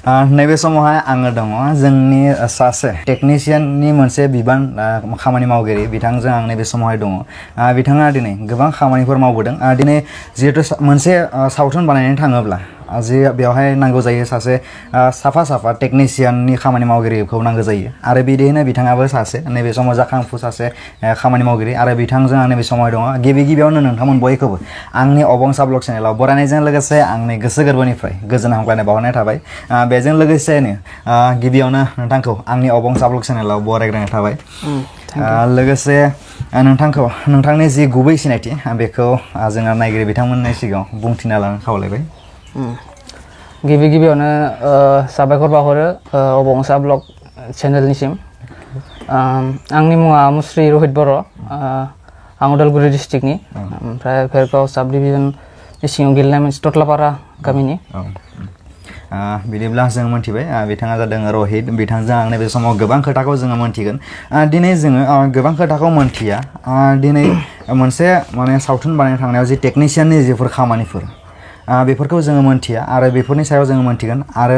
नैबे समावहाय आङो दङ जोंनि सासे टेक्निशियाननि मोनसे बिबान खामानि मावगिरि बिथांजों आं नैबे समावहाय दङ बिथाङा दिनै गोबां खामानिफोर मावबोदों दिनै जिहेतु मोनसे सावथुन बानायनो थाङोब्ला जे बेवहाय नांगौ जायो सासे साफा टेक्निशियाननि खामानि मावगिरिखौ नांगौ जायो आरो बिदिनो बिथाङाबो सासे नैबे समाव जाखांफु सासे खामानि मावगिरि आरो बिथांजों आं नैबे समाव दङ गिबियावनो नोंथांमोन बयखौबो आंनि अबंसा ब्लग चेनेलाव बरायनायजों लोगोसे आंनि गोसो गोरबोनिफ्राय गोजोन हामलायनाय बावहरनाय थाबाय बेजों लोगोसेनो गिबियावनो नोंथांखौ आंनि अबंसा ब्लग चेनेलाव बरायग्रोनाय थाबाय लोगोसे नोंथांखौ नोंथांनि जि गुबै सिनायथि बेखौ जोङो नायगिरि बिथांमोननि सिगाङाव बुंथिना लानो खावलायबाय गिबियावनो साबायखर बावहरो अबंसा ब्लग चेनेलनिसिम आंनि मुङा मुस्रि रहित बर' आं उदालगुरि डिस्ट्रिक्टनि ओमफ्राय भेरगाव साब डिभिजननि सिङाव गेलेनाय मोनसे टटलापारा गामिनि बिदिब्ला जों मोनथिबाय बिथाङा जादों रहित बिथांजों आं नैबे समाव गोबां खोथाखौ जोङो मोनथिगोन दिनै जोङो गोबां खोथाखौ मोनथिया दिनै मोनसे माने सावथुन बानायनो थांनायाव जि टेक्निशियाननि जिफोर खामानिफोर बेफोरखौ जोङो मोनथिया आरो बेफोरनि सायाव जोङो मोनथिगोन आरो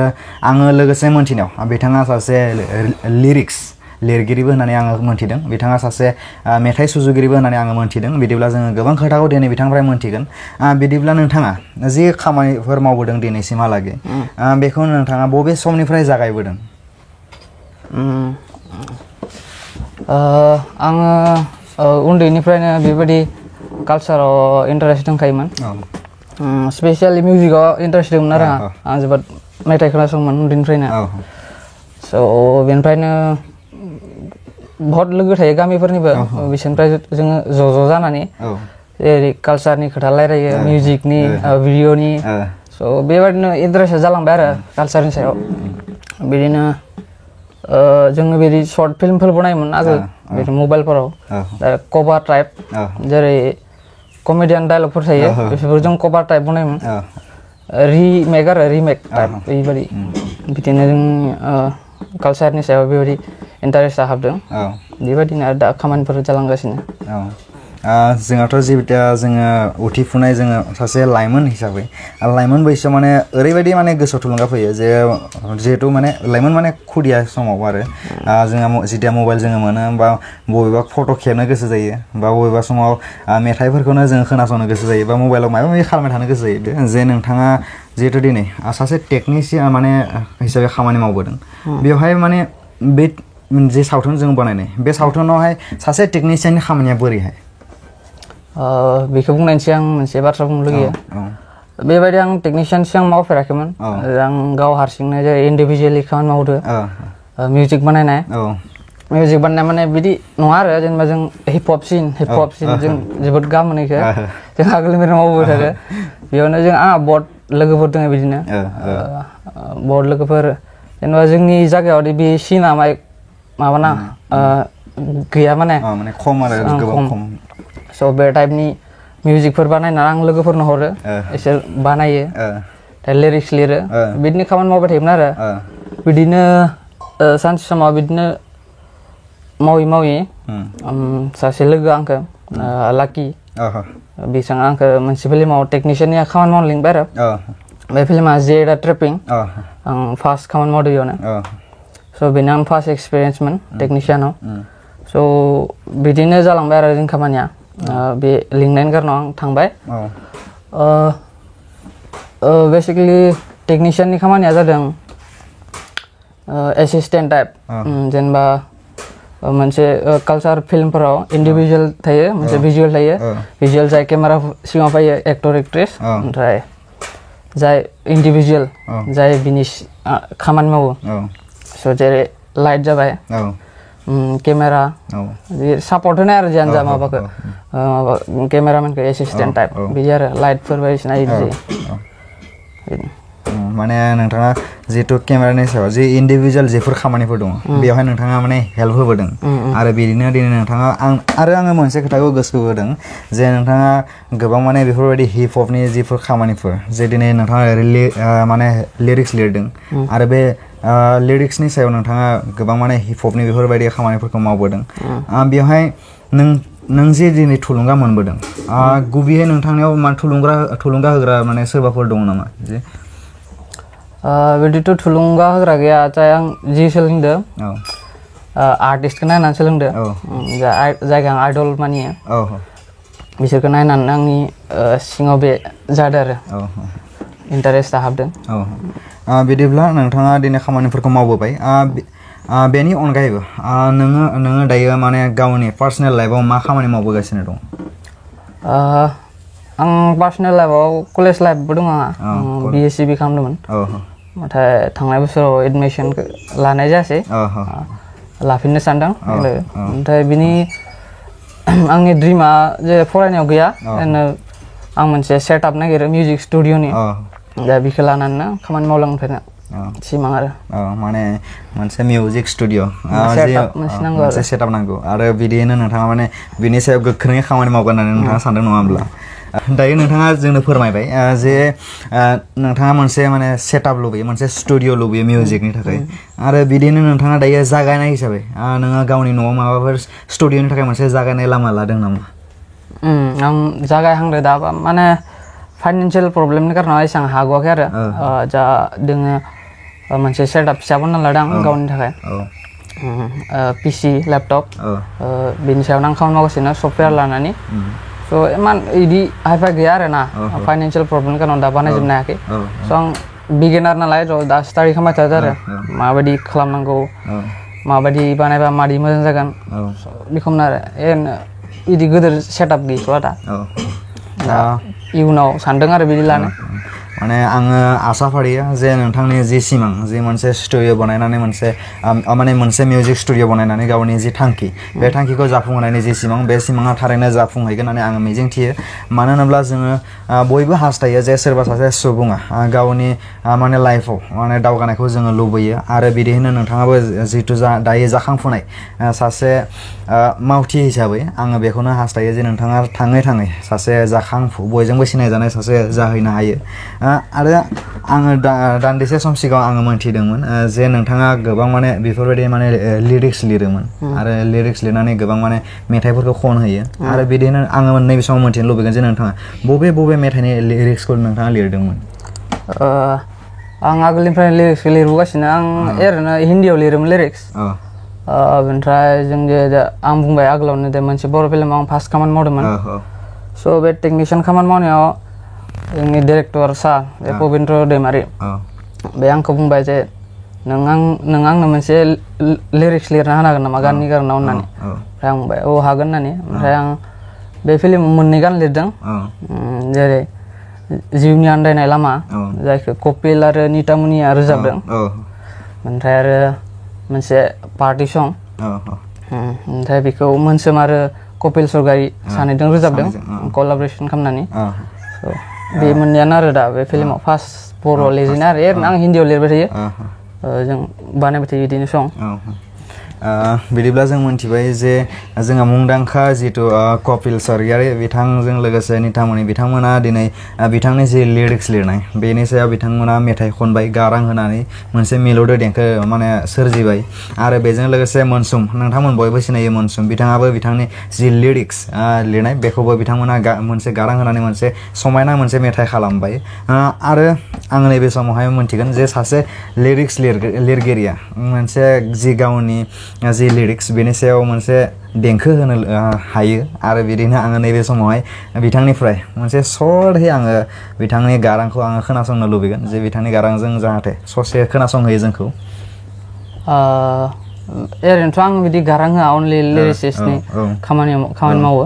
आङो लोगोसे मोनथिनायाव बिथाङा सासे लिरगिरिबो होननानै आङो मोनथिदों बिथाङा सासे मेथाइ सुजुगिरिबो होननानै आङो मोनथिदों बिदिब्ला जोङो गोबां खोथाखौ दिनै बिथांनिफ्राय मोनथिगोन बिदिब्ला नोंथाङा जि खामानिफोर मावबोदों दिनैसिमहालागै बेखौ नोंथाङा बबे समनिफ्राय जागायबोदों आङो उन्दैनिफ्रायनो बेबायदि कालचाराव इन्टारेस्ट दंखायोमोन स्पेसियेलि मिउजिकआव इन्टारेस्ट दंमोन आरो आं जोबोद मेथाइ खोनासङोमोन उन्दैनिफ्रायनो स' बेनिफ्रायनो बहुत लोगो थायो गामिफोरनिबो बिसोरनिफ्राय जोङो ज' जानानै जेरै कालचारनि खोथा रायलायो मिउजिकनि भिडिअनि स' बेबायदिनो इन्टारेस्टआ जालांबाय आरो कालचारनि सायाव बिदिनो जोङो बिदि सर्ट फिल्मफोर बनायोमोन आगोल बिदि मबाइलफोराव कभार टाइप जेरै कमेडियान डायलगफोर थायो बेफोरखौ जों कभार टाइप बनायोमोन रिमेक टाइप बेबायदि बिदिनो जों कालचारनि सायाव बेबायदि इन्टारेस्टआ हाबदों बेबायदिनो आरो दा खामानिफोर जालांगासिनो जोंहाथ' जिबिता जोङो उथिफुनाय जोङो सासे लाइमोन हिसाबै लाइमोन बैसोआव माने ओरैबायदि माने गोसोआव थुलुंगा फैयो जे जिहेतु माने लाइमोन माने खुदिया समाव आरो जोंहा जितिया मबाइल जोङो मोनो बा बबेबा फट' खेबनो गोसो जायो बा बबेबा समाव मेथाइफोरखौनो जोङो खोनासंनो गोसो जायो बा मबाइलाव माबा माबि खालामबाय थानो गोसो जायो जे नोंथाङा जिहेतु दिनै सासे टेक्निशियान माने हिसाबै खामानि मावबोदों बेवहाय माने बे जे सावथुन जों बानायनाय बे सावथुनावहाय सासे टेक्निशियाननि खामानिया बोरैहाय बेखौ बुंनायसै आं मोनसे बाथ्रा बुंनो लुगैयो बेबायदि आं टेक्निशियान सिगां मावफेराखैमोन आं गाव हारसिंनो जेरै इन्डिभिजुवेलि खामानि मावदो मिउजिक बानायनाय माने बिदि नङा आरो जेनेबा जों हिप हप सिन जों जोबोद गाहाम मोनो इखो जों आगोलनिफ्रायनो मावबोबाय थादो बेयावनो जों आंहा बहुत लोगोफोर दङ बिदिनो बहुत लोगोफोर जेनेबा जोंनि जायगायाव बे सिना माबाना गैया माने खम आरो गोबां खम स' बे टाइपनि मिउजिकफोर बानायना आं लोगोफोरनो हरो इसोर बानायो लिरिक्स लिरो बिदिनो खामानि मावबाय थायोमोन आरो बिदिनो सानसे समाव बिदिनो मावै सासे लोगो आंखौ लाकि बिथाङा आंखौ मोनसे फिल्माव टेक्निशियाननि खामानि मावनो लिंबाय आरो बे फिल्मा जेडा ट्रेपिं आं फार्स्ट खामानि मावदों बेयावनो स' बेनो आं फार्स्ट एक्सपिरियेन्समोन टेक्निशियानाव स' बिदिनो जालांबाय आरो जों खामानिया बे लिंनायनि कारनाव आं थांबाय बेसिकेलि टेक्निशियाननि खामानिया जादों एसिस्टेन्ट टाइप जेनेबा मोनसे कालचार फिल्मफोराव इन्डिभिजुवेल थायो मोनसे भिजुवेल थायो भिजुवेल जाय केमेरा सिगाङाव फैयो एक्टर एक्ट्रेस ओमफ्राय जाय इन्डिभिजुवेल जाय बिनि खामानि मावो स' जेरै लाइट जाबाय केमेरा सापर्ट होनाय आरो जियानो जा माबाखौ केमेरामेनखौ एसिस्टेन्ट टाइप बिदि आरो लाइटफोर बायदिसिना बिदि जायो माने नोंथाङा जिहेतु केमेरानि सायाव जे इन्डिभिजुवेल जेफोर खामानिफोर दङ बेवहाय नोंथाङा माने हेल्प होबोदों आरो बिदिनो दिनै नोंथाङा आङो मोनसे खोथाखौ गोसो होदों जे नोंथाङा गोबां माने बेफोरबायदि हिप हपनि जिफोर खामानिफोर जे दिनै नोंथाङा माने लिरिक्स लिरदों आरो बे लिरिक्सनि सायाव नोंथाङा गोबां माने हिप हपनि बेफोरबायदि खामानिफोरखौ मावबोदों बेवहाय नों जे दिनै थुलुंगा मोनबोदों गुबैयै नोंथांनियाव थुलुंगा होग्रा माने सोरबाफोर दङ नामा जे बिदिथ' थुलुंगा होग्रा गैया जाय आं जि सोलोंदो आर्टिस्टखौ नायनानै सोलोंदो जायगा आं आइडल मानियो बिसोरखौ नायनानै आंनि सिङाव बे जादों आरो इन्टारेस्टआ हाबदों बिदिब्ला नोंथाङा दिनै खामानिफोरखौ मावबोबाय बेनि अनगायैबो नोङो दायो माने गावनि पार्सनेल लाइफआव मा खामानि मावबोगासिनो दं आं पार्सनेल लाइफआव कलेज लाइफबो दं आंहा BSc खालामदोंमोन नाथाय थांनाय बोसोराव एडमिसनखौ लानाय जायासै लाफिननो सानदों ओमफ्राय बिनि आंनि ड्रिमा जे फरायनायाव गैया आं मोनसे सेटआप नागिरो मिउजिक स्टुडिअ'नि दा बेखौ लानानैनो खामानि मावलांफैनो सिमां आरो माने मोनसे मिउजिक स्टुडिअ मोनसे सेटआप नांगौ आरो बिदियैनो नोंथाङा माने बिनि सायाव गोख्रोङै खामानि मावगोन होननानै नोंथाङा सानदों नङा होमब्ला दायो नोंथाङा जोंनो फोरमायबाय जे नोंथाङा मोनसे माने सेटआप लुबैयो मोनसे स्टुडिअ लुबैयो मिउजिकनि थाखाय आरो बिदिनो नोंथाङा दायो जागायनाय हिसाबै नोङो गावनि न'आव माबाफोर स्टुडिअनि थाखाय मोनसे जागायनाय लामा लादों नामा आं जागायहांदो दा माने फाइनान्सियेल प्रब्लेमनि कारनाव एसेबां हागवाखै आरो जा दोङो मोनसे सेटआप फिसा बनायना लादों आं गावनि थाखाय PC लेपटप बेनि सायावनो आं खामानि मावगासिनो सफ्टवेयार लानानै स' इमान इदि हाइफाइ गैया आरो ना फाइनान्सियेल प्रब्लेमनि कारनाव दा बानायजोबनो हायाखै स' आं बिगिनार नालाय दा स्टाडि खालामबाय थादों आरो माबायदि खालामनांगौ माबायदि बानायबा मादि मोजां जागोन बेखौनो आरो इदि गोदोर सेटआप गैथ'आ दा इयुनाव सानदों आरो बिदि लानो माने आङो आसा फारियो जे नोंथांनि जि सिमां जि मोनसे स्टुडिअ बानायनानै मोनसे मिउजिक स्टुडिअ बानायनानै गावनि जि थांखि बे थांखिखौ जाफुंहोनायनि जि सिमां बे सिमाङा थारैनो जाफुंहैगोन होननानै आङो मिजिंथियो मानो होनोब्ला जोङो बयबो हास्थायो जे सोरबा सासे सुबुङा गावनि माने लाइफआव माने दावगानायखौ जोङो लुबैयो आरो बिदिनो नोंथाङाबो जिहेथु दायो जाखांफुनाय सासे मावथि हिसाबै आङो बेखौनो हास्थायो जे नोंथाङा थाङै थाङै सासे बयजोंबो सिनायजानाय सासे जाहैनो हायो आरो आङो दान्दिसे सम सिगाङाव आङो मोनथिदोंमोन जे नोंथाङा गोबां माने बेफोरबायदि माने लिरिक्स लिरोमोन आरो लिरिक्स लिरनानै गोबां माने मेथाइफोरखौ खनहोयो आरो बिदिनो आङो नैबे समाव मोनथिनो लुबैगोन जे नोंथाङा बबे मेथाइनि लिरिक्सखौ नोंथाङा लिरदोंमोन आं आगोलनिफ्राय लिरिक्सखौ लिरबोगासिनो आं ओरैनो हिन्दीयाव लिरोमोन लिरिक्स ओमफ्राय जों जे आं बुंबाय आगोलावनो दे मोनसे बर' फिल्माव आं फार्स्ट खामानि मावदोंमोन स' बे टेकनिशियान खामानि मावनायाव जोंनि डिरेक्टर सार बे पबिन्द्र दैमारि बे आंखौ बुंबाय जे नों आंनो मोनसे लिरिक्स लिरना होनो हागोन नामा गाननि कारनाव होननानै ओमफ्राय आं बुंबाय हागोन होननानै ओमफ्राय आं बे फिल्माव मोननै गान लिरदों जेरै जिउनि आन्दायनाय लामा जायखौ कपिल आरो नितामुनिया रोजाबदों ओमफ्राय आरो मोनसे पार्टि सं ओमफ्राय बेखौ मोनसोम आरो कपिल सरगारि सानैजों रोजाबदों कलाबरेसन खालामनानै बे मोननैयानो आरो दा बे फिल्माव फार्स्ट बर' लिरजेनो आरो आं हिन्दीयाव लिरबाय थायो जों बानायबाय थायो बिदिनो सं बिदिब्ला जों मोनथिबाय जे जोंहा मुंदांखा जितु कपिल सरगियारि बिथांजों लोगोसे नितामुनि बिथांमोना दिनै बिथांनि जि लिरिक्स लिरनाय बेनि सायाव बिथांमोना मेथाइ खनबाय गारां होनानै मोनसे मिलौदो देंखो माने सोरजिबाय आरो बेजों लोगोसे मनसुम नोंथांमोन बयबो सिनायो मनसुम बिथाङाबो बिथांनि जि लिरिक्स लिरनाय बेखौबो बिथांमोना मोनसे गारां होनानै मोनसे समायना मोनसे मेथाइ खालामबाय आरो आं नैबे समावहाय मोनथिगोन जे सासे लिरिक्स लिरगिरिया मोनसे जि गावनि जि लिरिक्स बेनि सायाव मोनसे देंखो होनो हायो आरो बिदिनो आङो नैबे समावहाय बिथांनिफ्राय मोनसे सर्टहै आङो बिथांनि गारांखौ आङो खोनासंनो लुबैगोन जे बिथांनि गारांजों जाहाथे ससे खोनासंहोयो जोंखौ ओरैनोथ' आं बिदि गारां होआ अनलि लिरिसिस्टनि खामानि मावो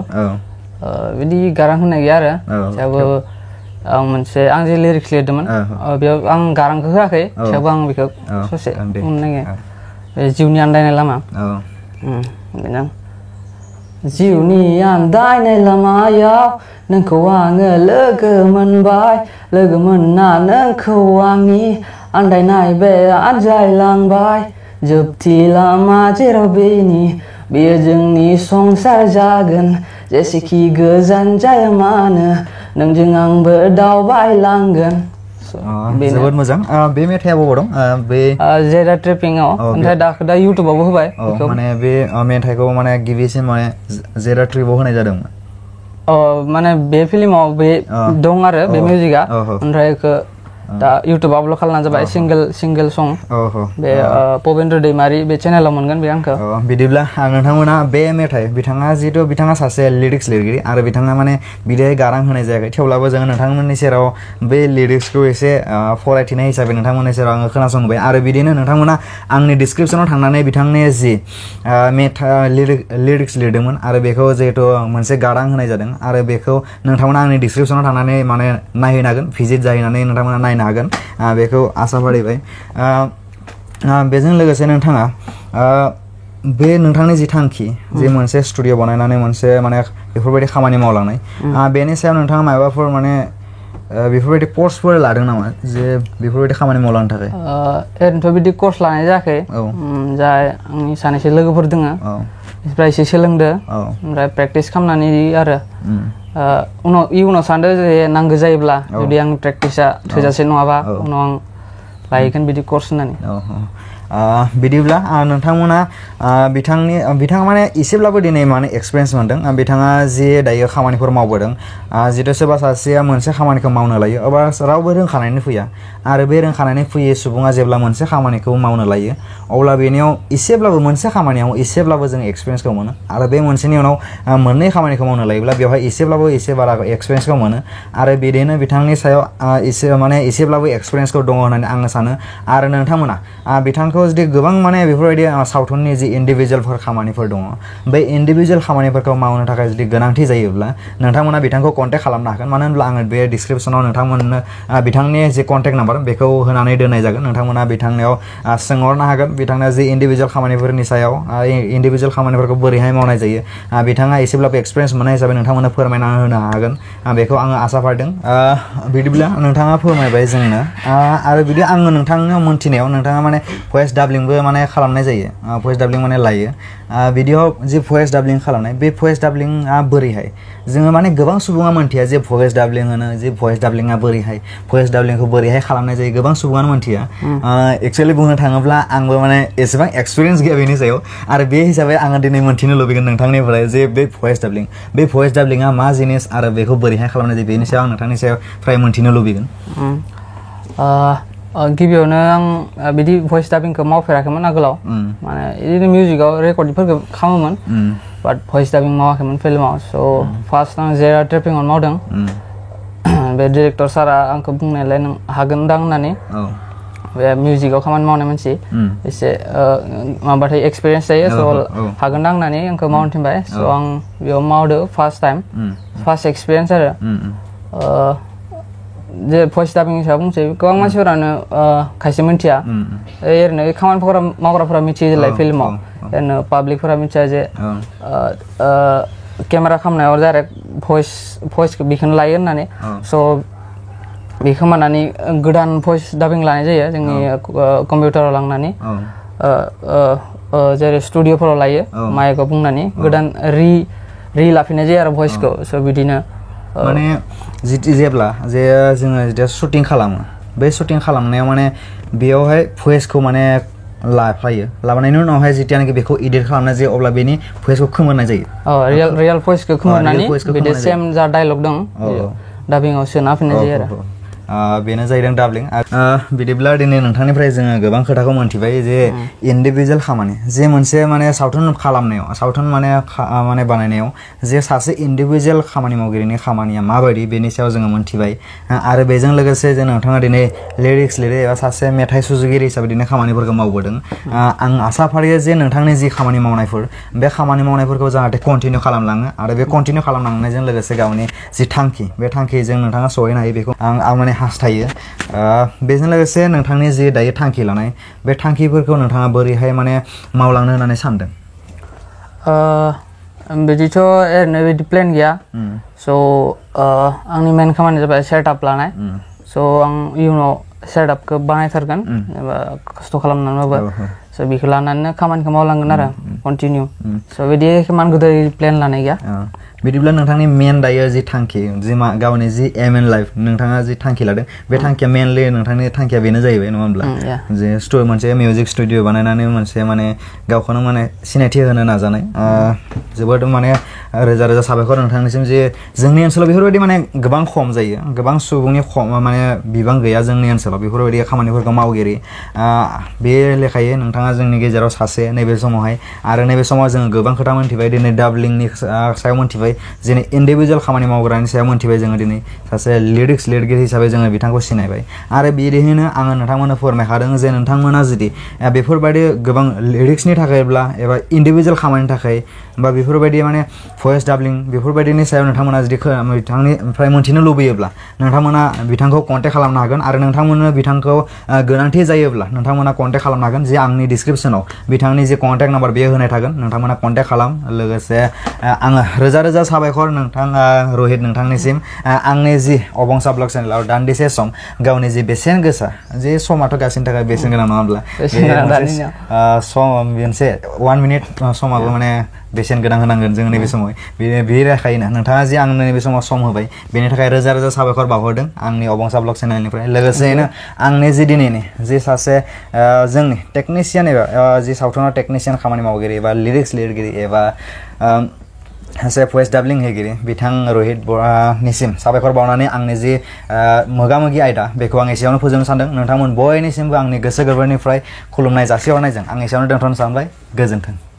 बिदि गारां होनाय गैया आरो थेवबो आं मोनसे आं जे लिरिक्स लिरदोंमोन बेयाव आं गारांखौ होआखै थेवबो आं बेखौ ससे बुंनो नागिरो जिउनि आन्दायनाय लामा जिउनि आन्दायनाय लामायाव नोंखौ आङो लोगो मोनबाय लोगो मोनना नोंखौ आंनि आन्दायनाय बे आनजायलांबाय जोबथि लामा जेराव बेयो जोंनि संसार जागोन जेसेखि गोजान जाया मानो नोंजों आंबो दावबायलांगोन जोबोद मोजां बे मेथाइआ बबाव दं बे जेरा ट्रेपिंआव ओमफ्राय दा इउटुबावबो होबाय माने बे मेथाइखौ माने गिबिसिन माने जेरा ट्रिपआव होनाय जादोंमोन माने बे फिल्माव बे दं आरो बे मिउजिकआ ओमफ्राय दा YouTube आपल'ड खालामना जाबाय सिंगल सं बे पबेन्द्र दैमारि बे चेनेलाव मोनगोन बे आंखौ बिदिब्ला नोंथांमोना बे मेथाइ बिथाङा सासे लिरिक्स लिरगिरि आरो बिथाङा माने बिदिहाय गारां होनाय जायाखै थेवब्लाबो जोङो नोंथांमोननि सेराव बे लिरिक्सखौ एसे फरायथिनाय हिसाबै नोंथांमोननि सेराव आङो खोनासंबाय आरो बिदिनो नोंथांमोना आंनि डिसक्रिपसनाव थांनानै बिथांनि जि लिरिक्स लिरदोंमोन आरो बेखौ जिहेतु मोनसे गारां होनाय जादों आरो बेखौ नोंथांमोना आंनि डिसक्रिपसनाव थांनानै माने नायहैनो हागोन भिजिट जाहैनानै नोंथांमोना नायनो हागोन बेखौ आसा फारिबाय बेजों लोगोसे नोंथाङा बे नोंथांनि जि थांखि जे मोनसे स्टुडिअ बानायनानै मोनसे माने बेफोरबायदि खामानि मावलांनाय बेनि सायाव नोंथाङा माबाफोर माने बेफोरबायदि कर्सफोर लादों नामा जे बेफोरबायदि खामानि मावलांनो थाखाय ओरैनोथ' बिदि कर्स लानाय जायाखै जाय आंनि सानैसो लोगोफोर दङ बेनिफ्राय एसे सोलोंदो ओमफ्राय प्रेक्टिस खालामनानै आरो इयुनाव सानदो जे नांगौ जायोब्ला जुदि आंनि प्रेक्टिसा थोजासे नङाबा उनाव आं लाहैगोन बिदि कर्स होननानै बिदिब्ला नोंथांमोना बिथाङा माने एसेब्लाबो दिनै माने एक्सपिरियेन्स मोनदों बिथाङा जे दायो खामानिफोर मावबोदों जितु सोरबा सासेया मोनसे खामानिखौ मावनो लायो अब्ला रावबो रोंखानानै फैया आरो बे रोंखानानै फैयै सुबुङा जेब्ला मोनसे खामानिखौ मावनो लायो अब्ला बेनियाव एसेब्लाबो मोनसे खामानियाव एसेब्लाबो जों एक्सपिरियेन्सखौ मोनो आरो बे मोनसेनि उनाव मोननै खामानिखौ मावनो लायोब्ला बेवहाय एसे बारा एक्सपिरियेन्सखौ मोनो आरो बिदिनो बिथांनि सायाव एसेब्लाबो एक्सपिरियेन्सखौ दङ होननानै आङो सानो आरो नोंथांमोना बिथांखौ जुदि गोबां माने बेफोरबायदि सावथुननि जि इन्डिभिजुवेलफोर खामानिफोर दङ बे इन्डिभिजुवेल खामानिफोरखौ मावनो थाखाय जुदि गोनांथि जायोब्ला नोंथांमोना बिथांखौ कन्टेक्ट खालामनो हागोन मानो होनब्ला आङो बे डिसक्रिपसनाव नोंथांमोननो बिथांनि जे कन्टेक्ट नाम्बार बेखौ होनानै दोननाय जागोन नोंथांमोना बिथांनियाव सोंहरनो हागोन बिथांनो जि इन्डिभिजुवेल खामानिफोरनि सायाव इन्डिभिजुवेल खामानिफोरखौ बोरैहाय मावनाय जायो बिथाङा एसेब्लाबो एक्सपिरियेन्स मोननाय हिसाबै नोंथांमोननो फोरमायना होनो हागोन बेखौ आङो आसा फारिदों बिदिब्ला नोंथाङा फोरमायबाय जोंनो आरो बिदि आङो नोंथांनो मोनथिनायाव नोंथाङा माने भइस डाबलिंबो माने खालामनाय जायो भइस डाबलिं माने लायो बिदियाव जि भइस डाबलिं खालामनाय बे भइस डाबलिंआ बोरैहाय जोङो माने गोबां सुबुङा मोनथिया जे भइस डाबलिं होनो जे भइस डाबलिंआ बोरैहाय भइस डाबलिंखौ बोरैहाय खालामनाय जायो गोबां सुबुङानो मोनथिया एक्चुअलि बुंनो थाङोब्ला आंबो माने एसेबां एक्सपिरियेन्स गैया बेनि सायाव आरो बे हिसाबै आङो दिनै मोनथिनो लुबैगोन नोंथांनिफ्राय जे बे भइस डाबलिंआ मा जिनिस आरो बेखौ बोरैहाय खालामनाय जायो बेनि सायाव आं नोंथांनि सायाव फ्राय मोनथिनो लुबैगोन गिबियावनो आं बिदि भइस डाबिंखौ मावफेराखैमोन आगोलाव माने बिदिनो मिउजिकआव रेकर्डिंफोरखौ खालामोमोन बाट भइस डाबिं मावाखैमोन फिल्माव स' फार्स्ट आं जेरा ट्रेपिंआव मावदों बे डिरेक्टर सारा आंखौ बुंनायलाय नों हागोनदां होननानै बे मिउजिकआव खामानि मावनाय मानसि एसे माबाथाय एक्सपिरियेन्स जायो स' हागोनदां होननानै आंखौ मावनो थिनबाय स' आं बेयाव मावदो फार्स्ट टाइम फार्स्ट एक्सपिरियेन्स आरो जे भइस डाबिंनि सायाव बुंसै गोबां मानसिफोरानो खायसे मिथिया ओरैनो खामानिफोर मावग्राफोरा मिथियो जेलाय फिल्माव ओरैनो पाब्लिकफोरा मिथिया जे केमेरा खालामनायाव डाइरेक्ट भइसखौ बेखौनो लायो होननानै स' बेखौ मानानै गोदान भइस डाबिं लानाय जायो जोंनि कम्पिउटाराव लांनानै जेरै स्टुडिअफोराव लायो माइकआव बुंनानै गोदान लाफिननाय जायो आरो भइसखौ स' बिदिनो माने जेब्ला जोङो शुटिं खालामो बे शुटिं खालामनायाव माने बेयावहाय भइसखौ माने लाबोनायनि उनावहाय जितियानोखि बेखौ एडिट खालामनाय जायो अब्ला बेनि भइसखौ खोमोरनाय जायो रियेल भइसखौ खोमोरनानै बिदि सेम जा डायलग दं डाबिंआव सोना होफिननाय जायो आरो बेनो जाहैदों डाबलिं बिदिब्ला दिनै नोंथांनिफ्राय जोङो गोबां खोथाखौ मोनथिबाय जे इन्डिभिजुवेल खामानि जे मोनसे माने सावथुन खालामनायाव सावथुन माने बानायनायाव जे सासे इन्डिभिजुवेल खामानि मावगिरिनि खामानिया माबायदि बेनि सायाव जोङो मोनथिबाय आरो बेजों लोगोसे जे नोंथाङा दिनै लिरिक्स लिरो एबा सासे मेथाइ सुजुगिरि हिसाबै दिनै खामानिफोरखौ मावबोदों आं आसा फारियो जे नोंथांनि जि खामानि मावनायफोर बे खामानि मावनायफोरखौ जाहाथे कन्टिनिउ खालामलाङो आरो बे कन्टिनिउ खालामलांनायजों लोगोसे गावनि जि थांखि बे थांखिजों नोंथाङा सहैनो हायो बेखौ आं माने हास्थायो बेजों लोगोसे नोंथांनि जि दायो थांखि लानाय बे थांखिफोरखौ नोंथाङा बोरैहाय माने मावलांनो होननानै सानदों बिदिथ' ओरैनो बिदि प्लेन गैया स' आंनि मेन खामानिया जाबाय सेटआप लानाय स' आं इयुनाव सेटआपखौ बानायथारगोन एबा खस्थ' खालामनानैबाबो स' बेखौ लानानैनो खामानिखौ मावलांगोन आरो कन्टिनिउ स' बिदि इमान गोदोर प्लेन लानाय गैया बिदिब्ला नोंथांनि मेन दायो जि थांखि जि गावनि जि एम इन लाइफ नोंथाङा जि थांखि लादों बे थांखिया मेनलि नोंथांनि थांखिया बेनो जाहैबाय नङा होमब्ला जे मोनसे मिउजिक स्टुडिअ बानायनानै मोनसे माने गावखौनो माने सिनायथि होनो नाजानाय जोबोद माने रोजा रोजा साबायखर नोंथांनिसिम जे जोंनि ओनसोलाव बेफोरबायदि माने गोबां खम जायो गोबां सुबुंनि खम माने बिबां गैया जोंनि ओनसोलाव बेफोरबायदि खामानिफोरखौ मावगिरि बे लेखायै नोंथाङा जोंनि गेजेराव सासे नैबे समावहाय आरो नैबे समाव जोङो गोबां खोथा मोनथिबाय दिनै डाबलिंनि सायाव मोनथिबाय दिनै इन्डिभिजुवेल खामानि मावग्रानि सायाव मोनथिबाय जोङो दिनै सासे लिरिक्स लिरगिरि हिसाबै जोङो बिथांखौ सिनायबाय आरो बिदिनो आङो नोंथांमोननो फोरमायखादों जे नोंथांमोना जुदि बेफोरबायदि गोबां लिरिक्सनि थाखायब्ला एबा इन्डिभिजुवेल खामानिनि थाखाय बा बेफोरबायदि माने भइस डाबलिं बेफोरबायदिनि सायाव नोंथांमोना जुदि बिथांनिफ्राय मोनथिनो लुबैयोब्ला नोंथांमोना बिथांखौ कन्टेक्ट खालामनो हागोन आरो नोंथांमोननो बिथांखौ गोनांथि जायोब्ला नोंथांमोना कन्टेक्ट खालामनो हागोन जे आंनि डिसक्रिपसनाव बिथांनि जे कन्टेक्ट नाम्बार बेयो होनाय थागोन नोंथांमोना कन्टेक्ट खालाम लोगोसे आङो रोजा रोजा साबायखर नोंथां रहित नोंथांनिसिम आंनि जि अबंसा ब्लग चेनेलाव दान्दिसे सम गावनि जि बेसेन गोसा जे समाथ' गासैनि थाखाय बेसेन गोनां नङा होमब्ला सम मोनसे 1 मिनिट समाबो माने बेसेन गोनां होनांगोन जों नैबे समाव बे लेखायैनो नोंथाङा जे आंनो नैबे समाव सम होबाय बेनि थाखाय रोजा रोजा साबायखर बावहरदों आंनि अबंसा ब्लग चेनेलनिफ्राय लोगोसेयैनो आंनि जि दिनैनि जि सासे जोंनि टेकनिशियान एबा जि सावथुनाव टेकनिशियान खामानि मावगिरि एबा लिरिक्स लिरगिरि एबा सासे भइस डाबलिं होगिरि बिथां रहित बरानिसिम साबायखर बावनानै आंनि जि मोगा-मोगि आयदा बेखौ आं एसेयावनो फोजोबनो सानदों नोंथांमोन बयनिसिमबो आंनि गोसो गोरबोनिफ्राय खुलुमनाय जासिहरनायजों आं एसेयावनो दोनथ'नो सानबाय गोजोन्थों